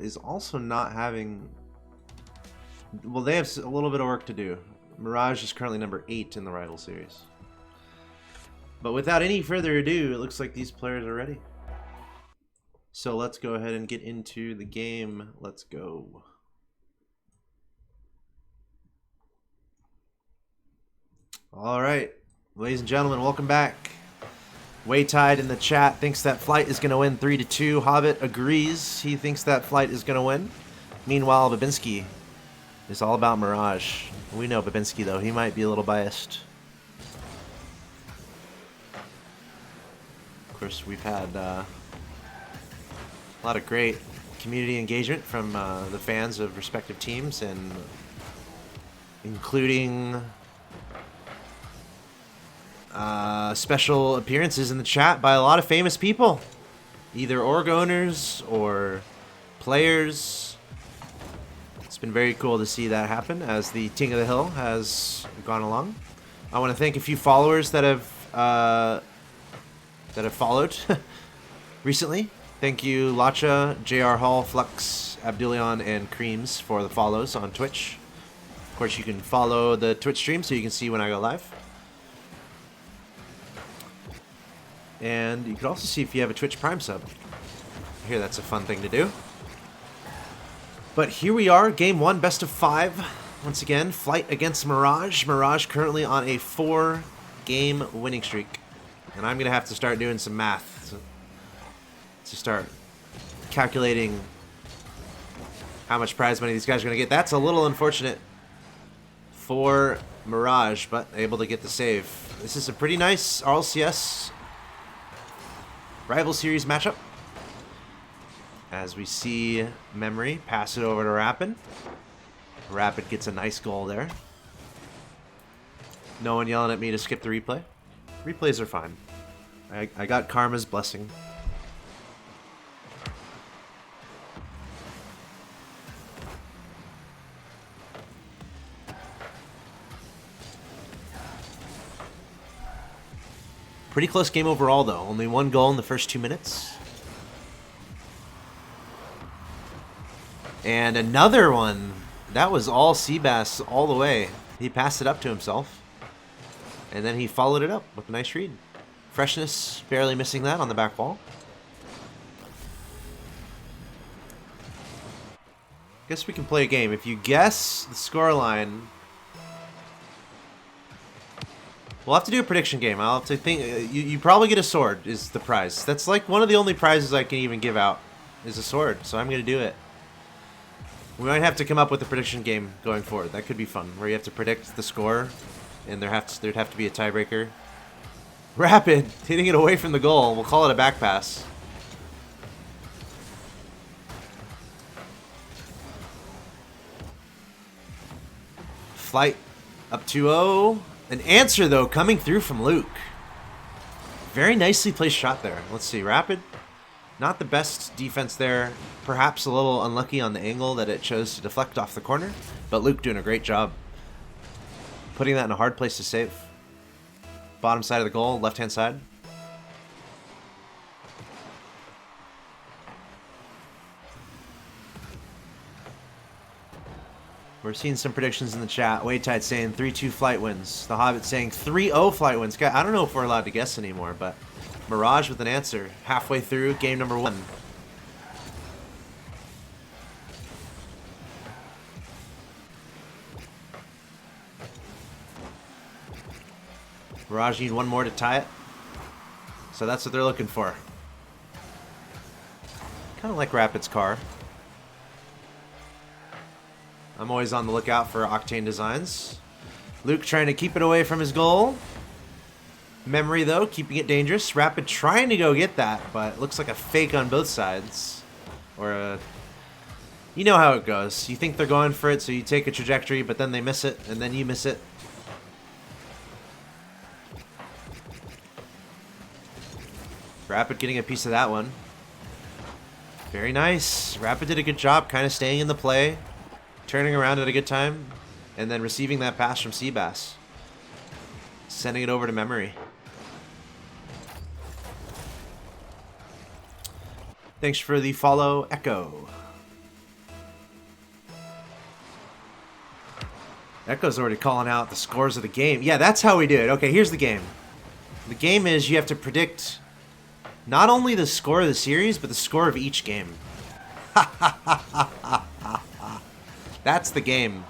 is also not having... Well, they have a little bit of work to do. Mirage is currently number 8 in the Rival Series. But without any further ado, it looks like these players are ready. So let's go ahead and get into the game. Let's go. All right, ladies and gentlemen, welcome back. Waytide in the chat thinks that Flight is going to win 3-2. Hobbit agrees. He thinks that Flight is going to win. Meanwhile, Babinski is all about Mirage. We know Babinski, though. He might be a little biased. Of course, we've had a lot of great community engagement from the fans of respective teams, and including special appearances in the chat by a lot of famous people, either org owners or players. It's been very cool to see that happen as the Ting of the Hill has gone along. I want to thank a few followers that have followed recently. Thank you, Lacha, JR Hall, Flux, Abdulion, and Creams for the follows on Twitch. Of course, you can follow the Twitch stream so you can see when I go live. And you can also see if you have a Twitch Prime sub. I hear that's a fun thing to do. But here we are, game 1, best of 5. Once again, Flight against Mirage. Mirage currently on a 4-game winning streak. And I'm going to have to start doing some math to start calculating how much prize money these guys are going to get. That's a little unfortunate for Mirage, but able to get the save. This is a pretty nice RLCS Rival Series matchup. As we see Memory pass it over to Rapid. Rapid gets a nice goal there. No one yelling at me to skip the replay. Replays are fine. I got Karma's blessing. Pretty close game overall, though. Only one goal in the first 2 minutes. And another one. That was all Seabass all the way. He passed it up to himself. And then he followed it up with a nice read. Freshness, barely missing that on the back wall. Guess we can play a game. If you guess the scoreline... We'll have to do a prediction game. I'll have to think. You probably get a sword is the prize. That's like one of the only prizes I can even give out is a sword. So I'm going to do it. We might have to come up with a prediction game going forward. That could be fun, where you have to predict the score, and there'd have to be a tiebreaker. Rapid hitting it away from the goal. We'll call it a back pass. Flight up 2-0. An answer, though, coming through from Luke. Very nicely placed shot there. Let's see. Rapid, not the best defense there. Perhaps a little unlucky on the angle that it chose to deflect off the corner. But Luke doing a great job putting that in a hard place to save. Bottom side of the goal, left-hand side. We're seeing some predictions in the chat. Waytide saying 3-2 Flight wins. The Hobbit saying 3-0 Flight wins. I don't know if we're allowed to guess anymore, but Mirage with an answer halfway through game number 1. Mirage need one more to tie it. So that's what they're looking for. Kind of like Rapid's car. I'm always on the lookout for Octane designs. Luke trying to keep it away from his goal. Memory, though, keeping it dangerous. Rapid trying to go get that, but it looks like a fake on both sides. Or a... You know how it goes. You think they're going for it, so you take a trajectory, but then they miss it, and then you miss it. Rapid getting a piece of that one. Very nice. Rapid did a good job kind of staying in the play. Turning around at a good time, and then receiving that pass from Seabass. Sending it over to Memory. Thanks for the follow, Echo. Echo's already calling out the scores of the game. Yeah, that's how we do it. Okay, here's the game. The game is you have to predict not only the score of the series, but the score of each game. That's the game.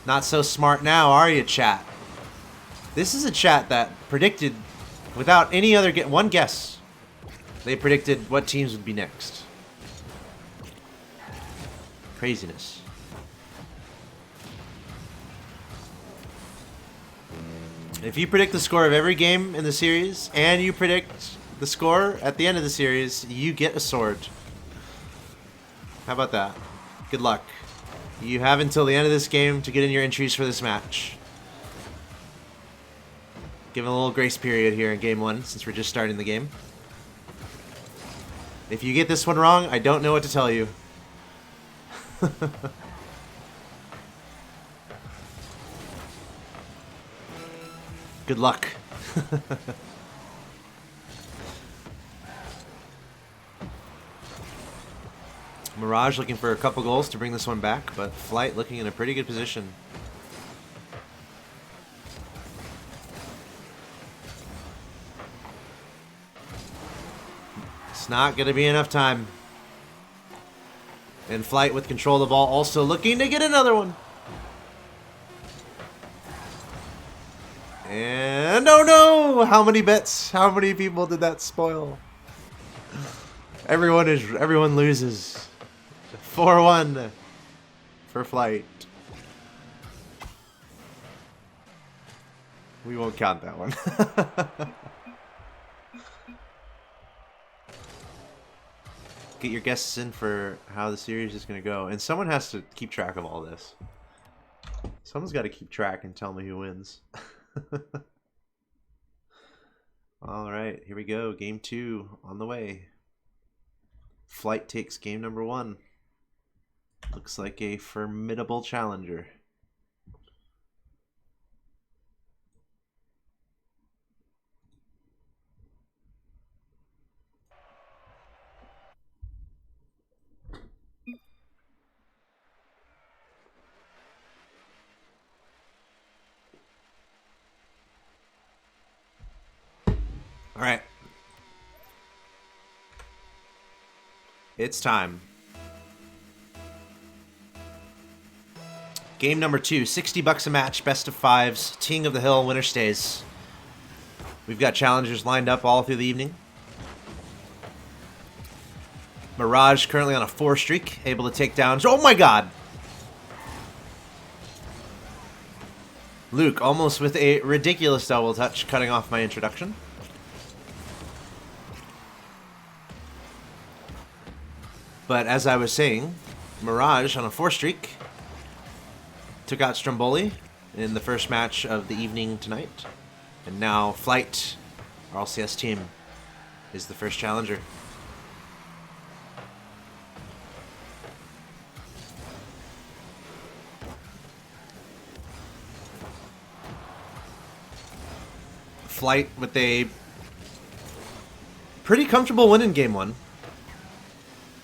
Not so smart now, are you, chat? This is a chat that predicted, without any other one guess, they predicted what teams would be next. Craziness. If you predict the score of every game in the series, and you predict the score at the end of the series, you get a sword. How about that? Good luck. You have until the end of this game to get in your entries for this match. Give it a little grace period here in game 1, since we're just starting the game. If you get this one wrong, I don't know what to tell you. Good luck. Mirage looking for a couple goals to bring this one back, but Flight looking in a pretty good position. It's not going to be enough time. And Flight with control of the ball also looking to get another one. And oh no! How many bets? How many people did that spoil? Everyone loses. 4-1 for Flight. We won't count that one. Get your guesses in for how the series is going to go. And someone has to keep track of all this. Someone's got to keep track and tell me who wins. Alright, here we go. Game 2 on the way. Flight takes game number 1. Looks like a formidable challenger. All right. It's time. Game number 2, $60 a match, best of 5s, Ting of the Hill, winner stays. We've got challengers lined up all through the evening. Mirage currently on a 4 streak, able to take down... Oh my god! Luke almost with a ridiculous double touch, cutting off my introduction. But as I was saying, Mirage on a 4 streak took out Stromboli in the first match of the evening tonight. And now Flight, our LCS team, is the first challenger. Flight with a pretty comfortable win in game 1.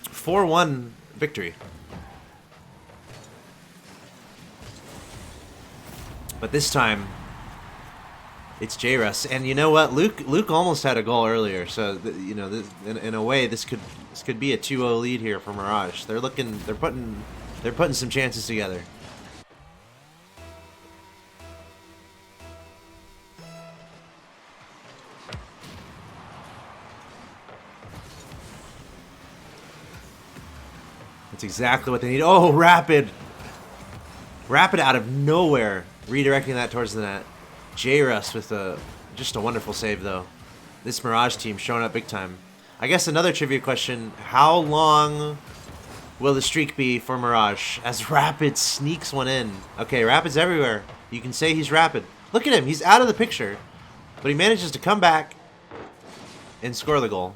4-1 victory. But this time, it's J-Russ. And you know what? Luke almost had a goal earlier. So, you know, in a way, this could be a 2-0 lead here for Mirage. They're putting some chances together. That's exactly what they need. Oh, Rapid! Rapid out of nowhere, redirecting that towards the net. J-Russ with just a wonderful save, though. This Mirage team showing up big time. I guess another trivia question, how long will the streak be for Mirage as Rapid sneaks one in? Okay, Rapid's everywhere. You can say he's Rapid. Look at him, he's out of the picture. But he manages to come back and score the goal.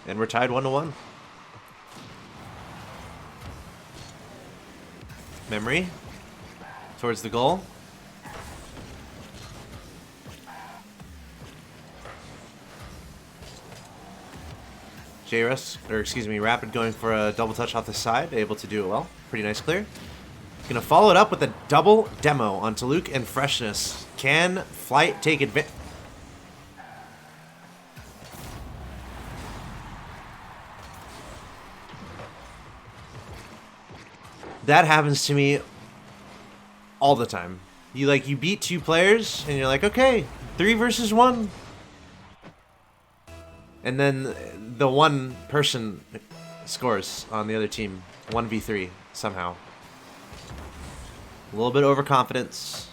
And we're tied 1-1. Memory towards the goal. J-Russ, or excuse me, Rapid going for a double touch off the side, able to do it well. Pretty nice clear. Gonna follow it up with a double demo onto Luke and Freshness. Can Flight take advantage? That happens to me all the time. You beat 2 players and you're like, okay, 3 versus 1. And then the one person scores on the other team, 1v3 somehow. A little bit of overconfidence,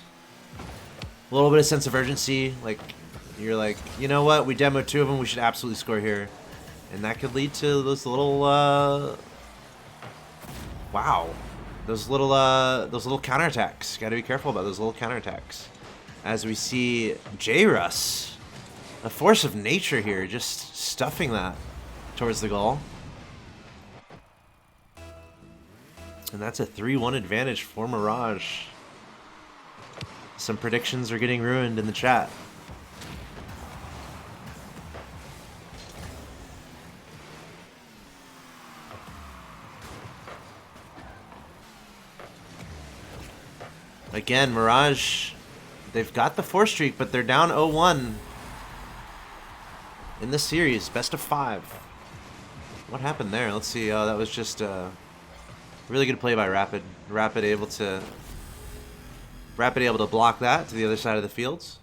a little bit of sense of urgency. Like, you're like, you know what? We demoed 2 of them. We should absolutely score here, and that could lead to those little, wow, those little counterattacks. Got to be careful about those little counterattacks. As we see J-Russ, a force of nature here, just stuffing that towards the goal. And that's a 3-1 advantage for Mirage. Some predictions are getting ruined in the chat. Again, Mirage, they've got the 4 streak, but they're down 0-1 in this series, best of 5. What happened there? Let's see. Oh, that was just really good play by Rapid. Rapid able to block that to the other side of the fields.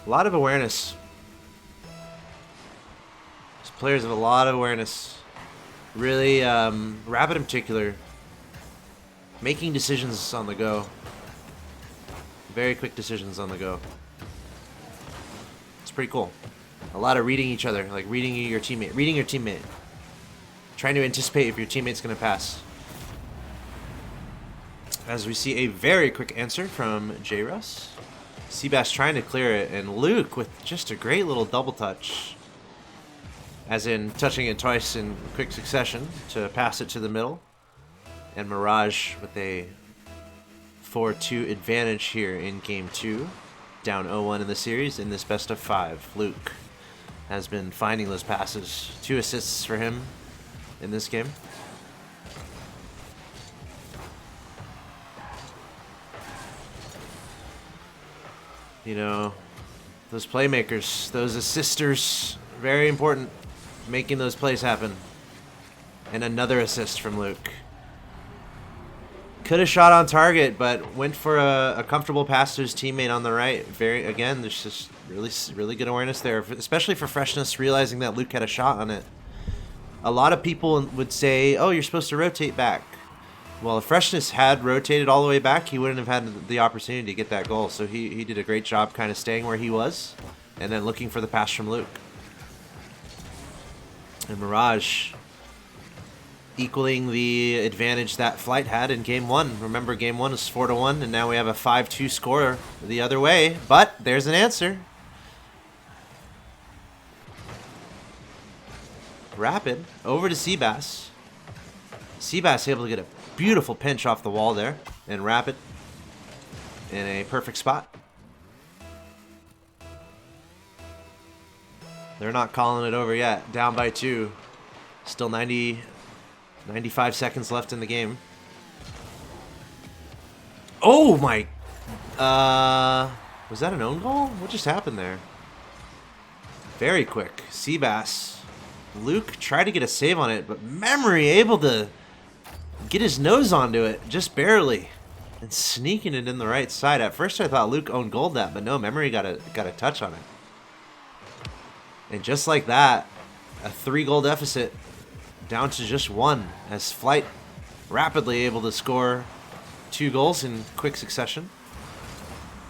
A lot of awareness. These players have a lot of awareness. Really, Rapid in particular, making decisions on the go. Very quick decisions on the go. It's pretty cool. A lot of reading each other, like reading your teammate. Trying to anticipate if your teammate's going to pass. As we see a very quick answer from J-Russ. Seabass trying to clear it, and Luke with just a great little double touch. As in touching it twice in quick succession to pass it to the middle. And Mirage with a 4-2 advantage here in Game 2. Down 0-1 in the series in this best of 5. Luke has been finding those passes. 2 assists for him in this game. You know, those playmakers, those assisters, very important, making those plays happen. And another assist from Luke. Could have shot on target, but went for a comfortable pass to his teammate on the right. Again, there's just really good awareness there, especially for Freshness, realizing that Luke had a shot on it. A lot of people would say, oh, you're supposed to rotate back. Well, if Freshness had rotated all the way back, he wouldn't have had the opportunity to get that goal. So he did a great job kind of staying where he was and then looking for the pass from Luke. And Mirage equaling the advantage that Flight had in Game 1. Remember, Game 1 was 4-1, and now we have a 5-2 score the other way. But there's an answer. Rapid over to Seabass. Seabass able to get a beautiful pinch off the wall there, and Rapid in a perfect spot. They're not calling it over yet. Down by 2. Still 95 seconds left in the game. Oh my! Was that an own goal? What just happened there? Very quick. Seabass. Luke tried to get a save on it, but Memory able to get his nose onto it, just barely, and sneaking it in the right side. At first I thought Luke owned goal that, but no, Memory got a touch on it. And just like that, a 3-goal deficit down to just 1, as Flight rapidly able to score 2 goals in quick succession.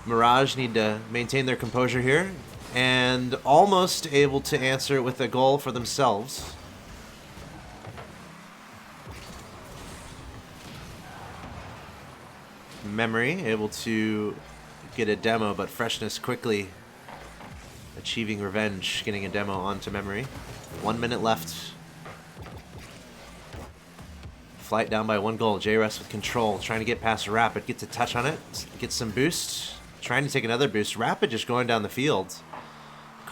Mirage need to maintain their composure here, and almost able to answer with a goal for themselves. Memory able to get a demo, but Freshness quickly achieving revenge, getting a demo onto Memory. 1 minute left. Flight down by 1 goal. J-Russ with control, trying to get past Rapid. Gets a touch on it, gets some boost. Trying to take another boost. Rapid just going down the field.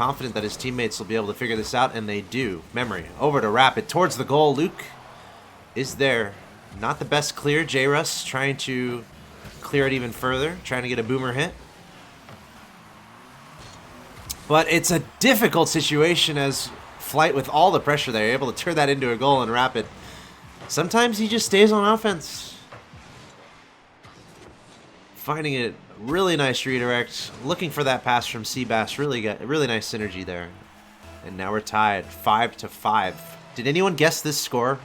confident that his teammates will be able to figure this out, and they do. Memory over to Rapid towards the goal. Luke is there. Not the best clear. J-Russ trying to clear it even further, trying to get a boomer hit. But it's a difficult situation as Flight, with all the pressure there, able to turn that into a goal in Rapid. Sometimes he just stays on offense. Finding it really nice redirect. Looking for that pass from Seabass. Really nice synergy there. And now we're tied 5-5. Did anyone guess this score?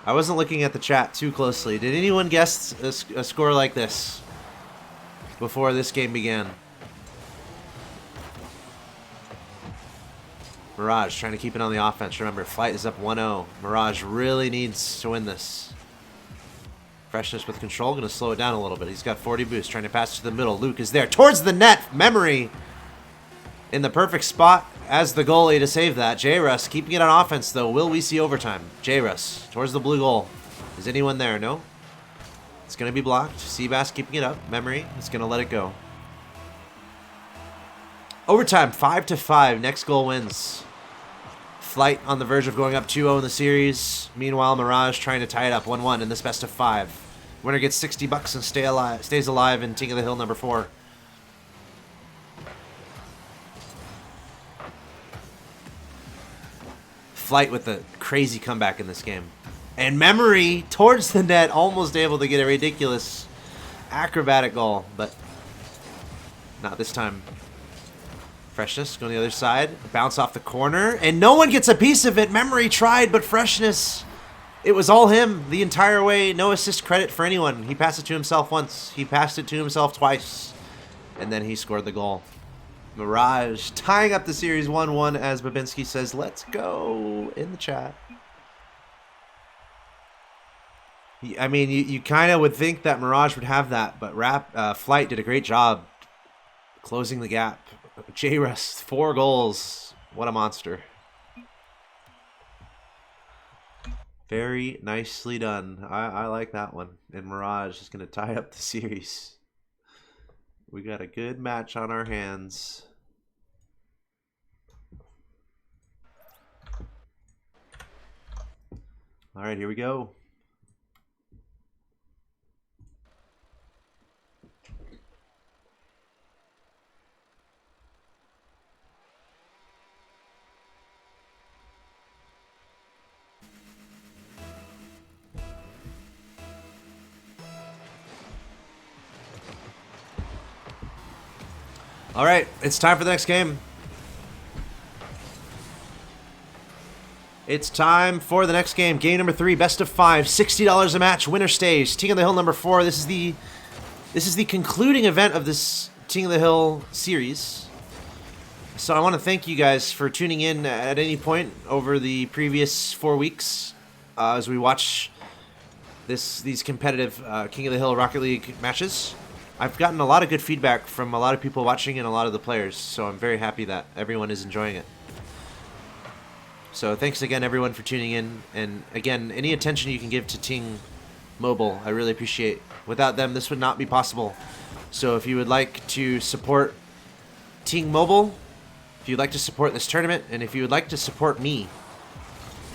I wasn't looking at the chat too closely. Did anyone guess a score like this before this game began? Mirage trying to keep it on the offense. Remember, Flight is up 1-0. Mirage really needs to win this. Freshness with control. Going to slow it down a little bit. He's got 40 boost. Trying to pass to the middle. Luke is there. Towards the net. Memory in the perfect spot as the goalie to save that. J-Russ keeping it on offense, though. Will we see overtime? J-Russ towards the blue goal. Is anyone there? No? It's going to be blocked. Seabass keeping it up. Memory is going to let it go. Overtime, 5-5. Next goal wins. Flight on the verge of going up 2-0 in the series. Meanwhile, Mirage trying to tie it up 1-1 in this best of 5. Winner gets $60 and stays alive in Ting of the Hill number 4. Flight with a crazy comeback in this game. And Memory towards the net, almost able to get a ridiculous acrobatic goal, but not this time. Freshness going the other side. Bounce off the corner. And no one gets a piece of it. Memory tried, but Freshness, it was all him the entire way. No assist credit for anyone. He passed it to himself once. He passed it to himself twice. And then he scored the goal. Mirage tying up the series 1-1 as Babinski says, let's go, in the chat. I mean, you kind of would think that Mirage would have that, but Flight did a great job closing the gap. J-Russ, 4 goals. What a monster. Very nicely done. I like that one. And Mirage is going to tie up the series. We got a good match on our hands. All right, here we go. All right, it's time for the next game. It's time for the next game. Game number 3, best of 5, $60 a match. Winner stays. Ting of the Hill number 4. This is the concluding event of this Ting of the Hill series. So I want to thank you guys for tuning in at any point over the previous 4 weeks as we watch these competitive King of the Hill Rocket League matches. I've gotten a lot of good feedback from a lot of people watching and a lot of the players, so I'm very happy that everyone is enjoying it. So thanks again, everyone, for tuning in. And again, any attention you can give to Ting Mobile, I really appreciate. Without them, this would not be possible. So if you would like to support Ting Mobile, if you'd like to support this tournament, and if you would like to support me,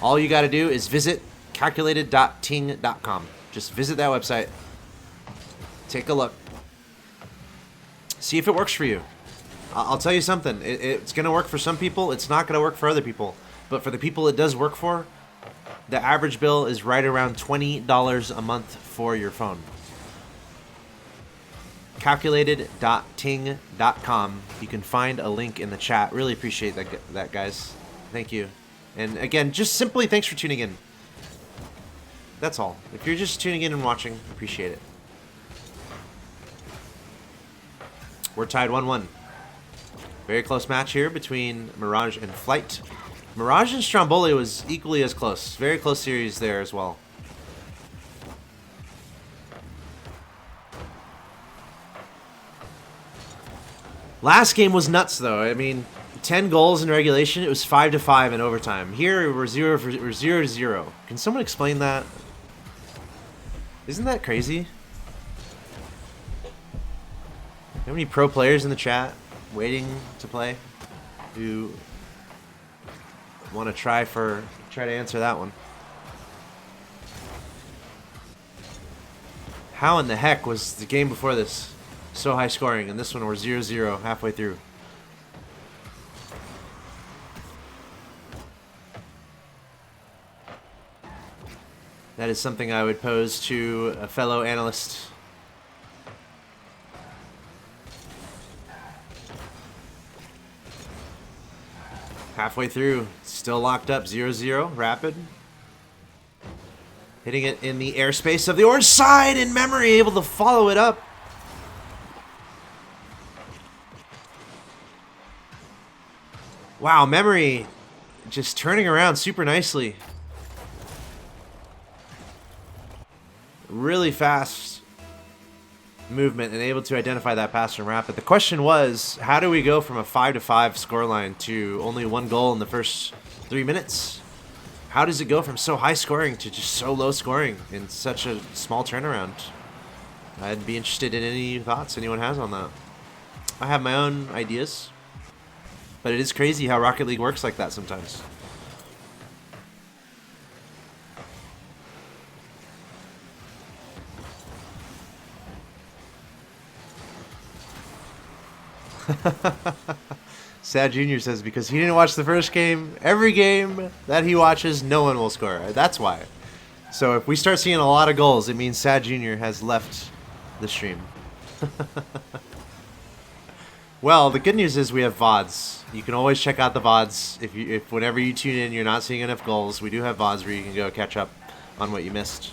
all you got to do is visit calculated.ting.com. Just visit that website. Take a look. See if it works for you. I'll tell you something. It's going to work for some people. It's not going to work for other people. But for the people it does work for, the average bill is right around $20 a month for your phone. Calculated.ting.com. You can find a link in the chat. Really appreciate that, guys. Thank you. And again, just simply thanks for tuning in. That's all. If you're just tuning in and watching, appreciate it. We're tied 1-1. Very close match here between Mirage and Flight. Mirage and Stromboli was equally as close. Very close series there as well. Last game was nuts, though. I mean, 10 goals in regulation. It was 5-5 in overtime. Here we're 0-0. Can someone explain that? Isn't that crazy? How many pro players in the chat waiting to play? who want to try to answer that one. How in the heck was the game before this so high scoring, and this one we're 0-0 halfway through? That is something I would pose to a fellow analyst. Halfway through, still locked up, 0-0, Rapid. Hitting it in the airspace of the orange side, in memory, able to follow it up. Wow, memory just turning around super nicely. Really fast movement and able to identify that pass from Rapid. The question was, how do we go from a 5-5 scoreline to only 1 goal in the first 3 minutes? How does it go from so high scoring to just so low scoring in such a small turnaround? I'd be interested in any thoughts anyone has on that. I have my own ideas, but it is crazy how Rocket League works like that sometimes. Sad Junior says because he didn't watch the first game, every game that he watches, no one will score. That's why. So if we start seeing a lot of goals, it means Sad Junior has left the stream. Well, the good news is we have VODs. You can always check out the VODs. If whenever you tune in, you're not seeing enough goals, we do have VODs where you can go catch up on what you missed.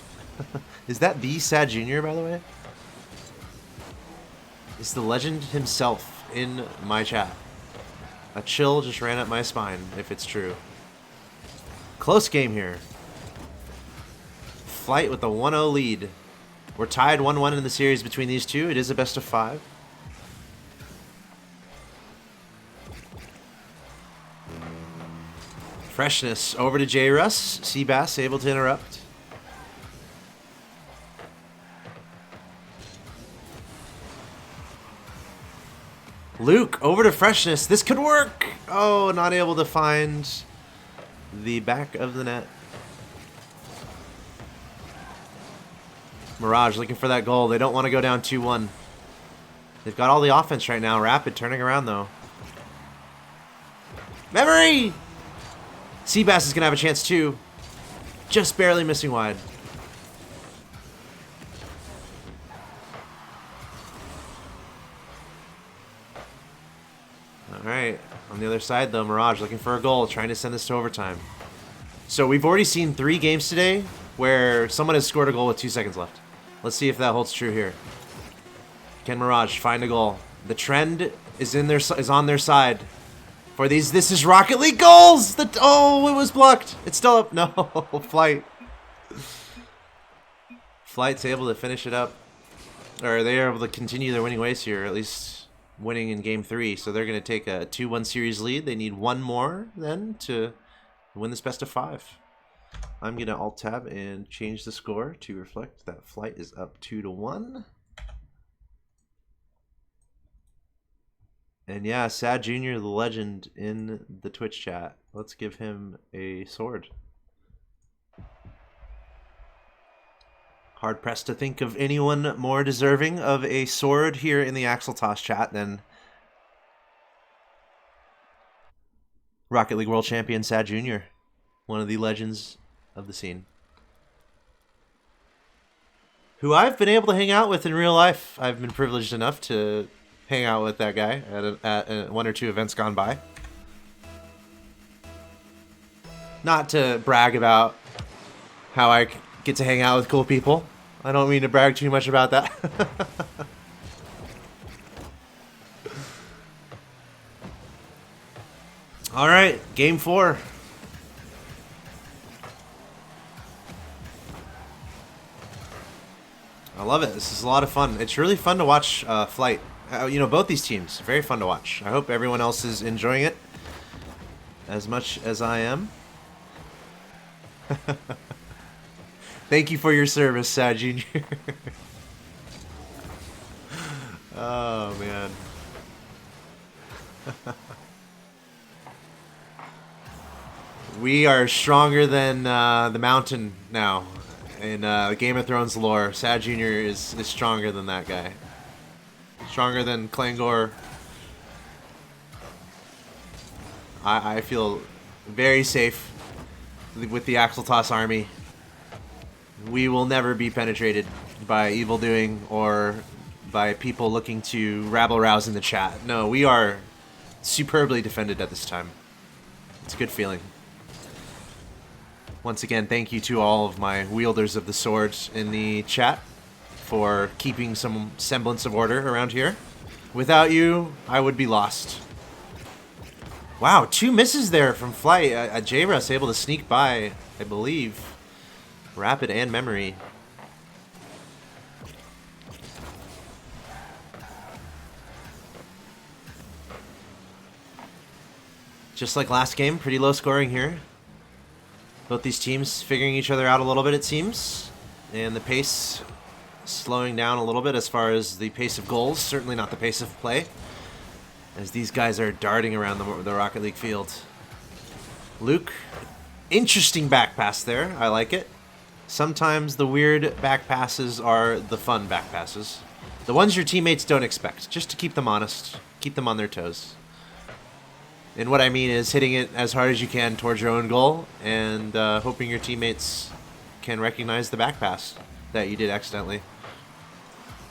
Is that the Sad Junior, by the way? Is the legend himself in my chat? A chill just ran up my spine, if it's true. Close game here. Flight with a 1-0 lead. We're tied 1-1 in the series between these two. It is a best of 5. Freshness over to J. Russ. Seabass able to interrupt. Luke over to Freshness. This could work. Oh, not able to find the back of the net. Mirage looking for that goal. They don't want to go down 2-1. They've got all the offense right now. Rapid turning around though. Memory! Seabass is going to have a chance too. Just barely missing wide. Alright, on the other side though, Mirage looking for a goal, trying to send this to overtime. So we've already seen 3 games today where someone has scored a goal with 2 seconds left. Let's see if that holds true here. Can Mirage find a goal? The trend is on their side. For these, this is Rocket League goals! Oh, it was blocked. It's still up. No, Flight. Flight's able to finish it up. Or they are able to continue their winning ways here, at least winning in game 3. So they're going to take a 2-1 series lead. They need 1 more then to win this best of 5. I'm going to alt-tab and change the score to reflect that Flight is up 2-1. And yeah, Sad Junior, the legend in the Twitch chat. Let's give him a sword. Hard pressed to think of anyone more deserving of a sword here in the Axel Toss chat than Rocket League World Champion Sad Junior, one of the legends of the scene, who I've been able to hang out with in real life. I've been privileged enough to hang out with that guy at 1 or 2 events gone by. Not to brag about how I get to hang out with cool people. I don't mean to brag too much about that. All right, game 4. I love it. This is a lot of fun. It's really fun to watch Flight. You know, both these teams, very fun to watch. I hope everyone else is enjoying it as much as I am. Thank you for your service, Sad Junior. Oh, man. We are stronger than the Mountain now. In Game of Thrones lore, Sad Jr. is stronger than that guy. Stronger than Clangor. I feel very safe with the Axeltoss army. We will never be penetrated by evil doing or by people looking to rabble-rouse in the chat. No, we are superbly defended at this time. It's a good feeling. Once again, thank you to all of my wielders of the sword in the chat for keeping some semblance of order around here. Without you, I would be lost. Wow, 2 misses there from Flight. J-Russ able to sneak by, I believe, Rapid and Memory. Just like last game, pretty low scoring here. Both these teams figuring each other out a little bit, it seems. And the pace slowing down a little bit as far as the pace of goals. Certainly not the pace of play, as these guys are darting around the Rocket League field. Luke, interesting back pass there. I like it. Sometimes the weird back passes are the fun back passes. The ones your teammates don't expect, just to keep them honest, keep them on their toes. And what I mean is hitting it as hard as you can towards your own goal and hoping your teammates can recognize the back pass that you did accidentally.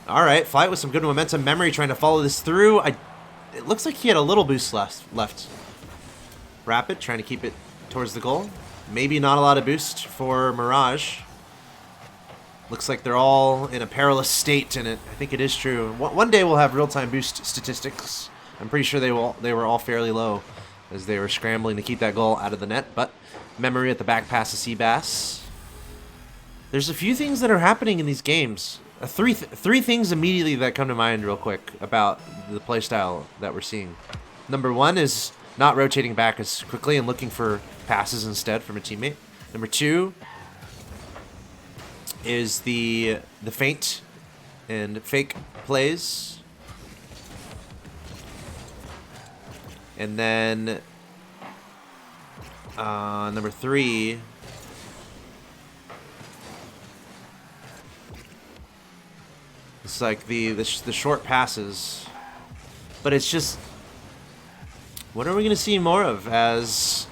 All right, Flight with some good momentum. Memory trying to follow this through. It looks like he had a little boost left. Rapid trying to keep it towards the goal. Maybe not a lot of boost for Mirage. Looks like they're all in a perilous state, and I think it is true. One day we'll have real-time boost statistics. I'm pretty sure they were all fairly low as they were scrambling to keep that goal out of the net. But Memory at the back pass to Seabass. There's a few things that are happening in these games. Three things immediately that come to mind real quick about the playstyle that we're seeing. Number one is not rotating back as quickly and looking for passes instead from a teammate. Number two is the feint and fake plays. And then number three, it's like the short passes, but it's just, what are we going to see more of as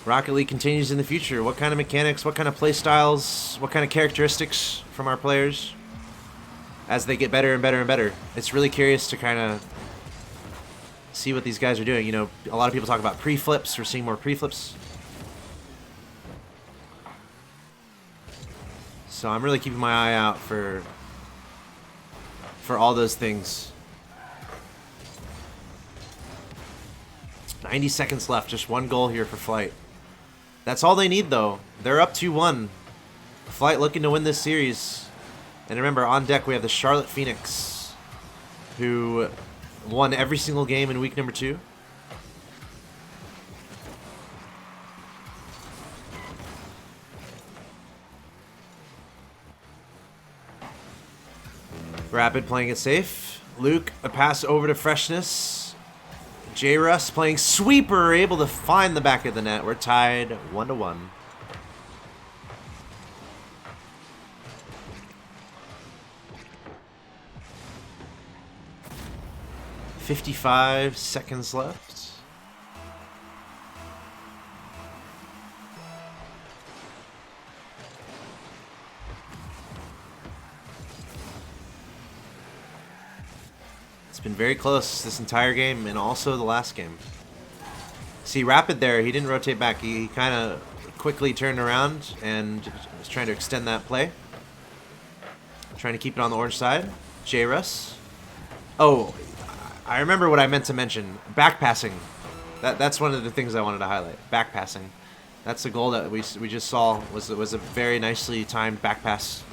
Rocket League continues in the future? What kind of mechanics, what kind of play styles, what kind of characteristics from our players as they get better and better and better? It's really curious to kind of see what these guys are doing. You know, a lot of people talk about pre-flips. We're seeing more pre-flips. So I'm really keeping my eye out for all those things. 90 seconds left. Just one goal here for Flight. That's all they need, though. They're up 2-1. Flight looking to win this series. And remember, on deck we have the Charlotte Phoenix, who won every single game in week number 2. Rapid playing it safe. Luke, a pass over to Freshness. J-Russ playing sweeper, able to find the back of the net. We're tied 1-1. $55 seconds left. It's been very close this entire game and also the last game. See, Rapid there, he didn't rotate back. He kind of quickly turned around and was trying to extend that play. Trying to keep it on the orange side. J-Russ. Oh, I remember what I meant to mention. Back passing. That's one of the things I wanted to highlight. Back passing. That's the goal that we just saw. Was a very nicely timed back pass.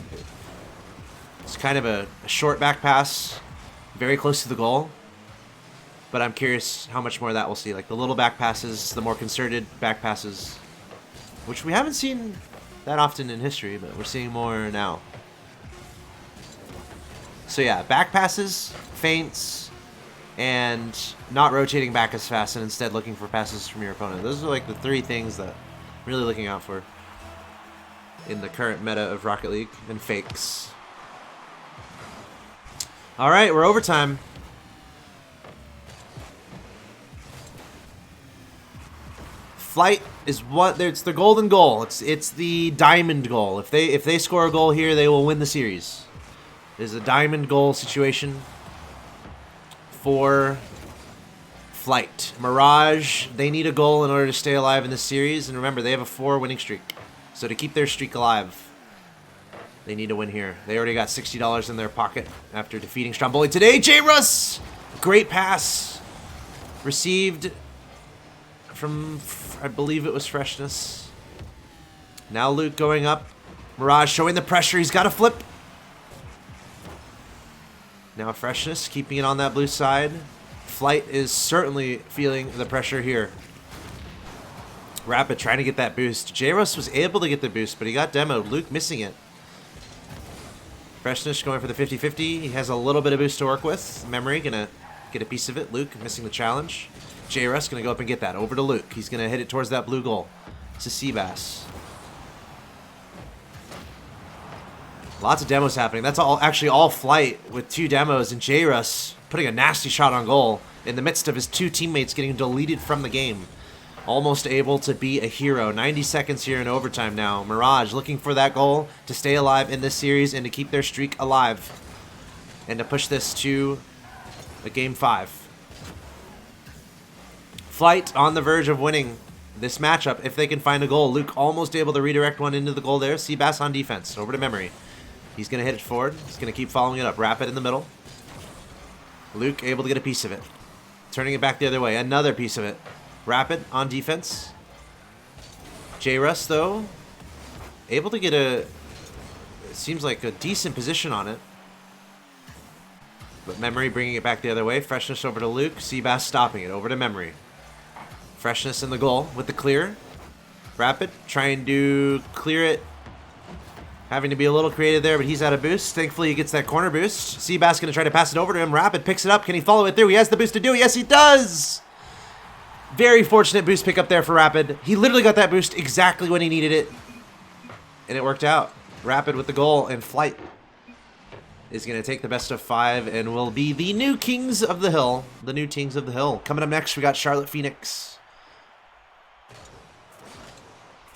It's kind of a short back pass, very close to the goal. But I'm curious how much more of that we'll see. Like the little back passes, the more concerted back passes, which we haven't seen that often in history, but we're seeing more now. So yeah, back passes, feints, and not rotating back as fast, and instead looking for passes from your opponent. Those are like the 3 things that I'm really looking out for in the current meta of Rocket League and fakes. All right, we're overtime. Flight is what it's the golden goal. It's the diamond goal. If they score a goal here, they will win the series. There's a diamond goal situation for Flight. Mirage, they need a goal in order to stay alive in this series, and remember, they have a 4 winning streak. So to keep their streak alive, they need to win here. They already got $60 in their pocket after defeating Stromboli today. J-Russ! Great pass. Received from, I believe it was Freshness. Now Luke going up. Mirage showing the pressure. He's got a flip. Now Freshness keeping it on that blue side. Flight is certainly feeling the pressure here. Rapid trying to get that boost. J-Russ was able to get the boost, but he got demoed. Luke missing it. Freshness going for the 50-50. He has a little bit of boost to work with. Memory gonna get a piece of it. Luke missing the challenge. J-Russ gonna go up and get that. Over to Luke. He's gonna hit it towards that blue goal. To Seabass. Lots of demos happening. That's actually all Flight with 2 demos, and J-Russ putting a nasty shot on goal in the midst of his 2 teammates getting deleted from the game. Almost able to be a hero. 90 seconds here in overtime now. Mirage looking for that goal to stay alive in this series and to keep their streak alive. And to push this to a game 5. Flight on the verge of winning this matchup if they can find a goal. Luke almost able to redirect one into the goal there. Seabass on defense. Over to Memory. He's going to hit it forward. He's going to keep following it up. Rapid in the middle. Luke able to get a piece of it. Turning it back the other way. Another piece of it. Rapid on defense. J-Russ, though, able to get it seems like a decent position on it. But Memory bringing it back the other way. Freshness over to Luke. Seabass stopping it. Over to Memory. Freshness in the goal with the clear. Rapid trying to clear it. Having to be a little creative there, but he's out of boost. Thankfully, he gets that corner boost. Seabass going to try to pass it over to him. Rapid picks it up. Can he follow it through? He has the boost to do it. Yes, he does! Very fortunate boost pickup there for Rapid. He literally got that boost exactly when he needed it. And it worked out. Rapid with the goal, and Flight is going to take the best of 5 and will be the new Kings of the Hill. The new Kings of the Hill. Coming up next, we got Charlotte Phoenix.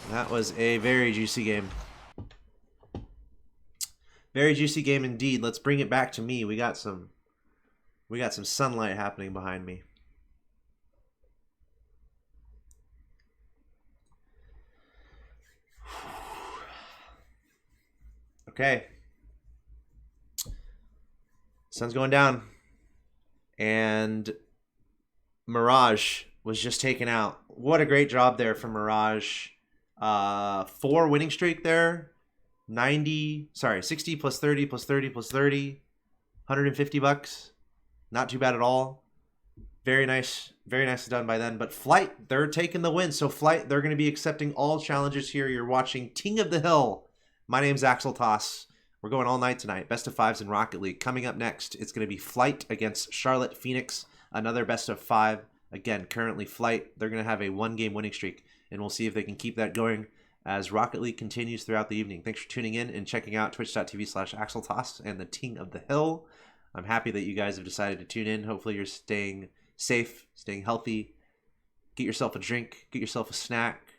That was a very juicy game. Very juicy game indeed. Let's bring it back to me. We got some sunlight happening behind me. Okay. Sun's going down. And Mirage was just taken out. What a great job there from Mirage. 4 winning streak there. 60 plus 30 plus 30 plus 30. $150. Not too bad at all. Very nice. Very nicely done by them. But Flight, they're taking the win. So Flight, they're going to be accepting all challenges here. You're watching Ting of the Hill. My name's Axel Toss. We're going all night tonight. Best of 5s in Rocket League. Coming up next, it's going to be Flight against Charlotte Phoenix. Another best of 5. Again, currently Flight, they're going to have a 1-game winning streak. And we'll see if they can keep that going as Rocket League continues throughout the evening. Thanks for tuning in and checking out twitch.tv/AxelToss and the Ting of the Hill. I'm happy that you guys have decided to tune in. Hopefully you're staying safe, staying healthy. Get yourself a drink, get yourself a snack,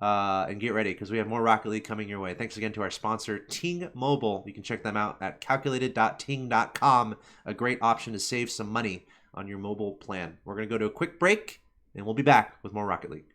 and get ready because we have more Rocket League coming your way. Thanks again to our sponsor, Ting Mobile. You can check them out at calculated.ting.com. A great option to save some money on your mobile plan. We're going to go to a quick break, and we'll be back with more Rocket League.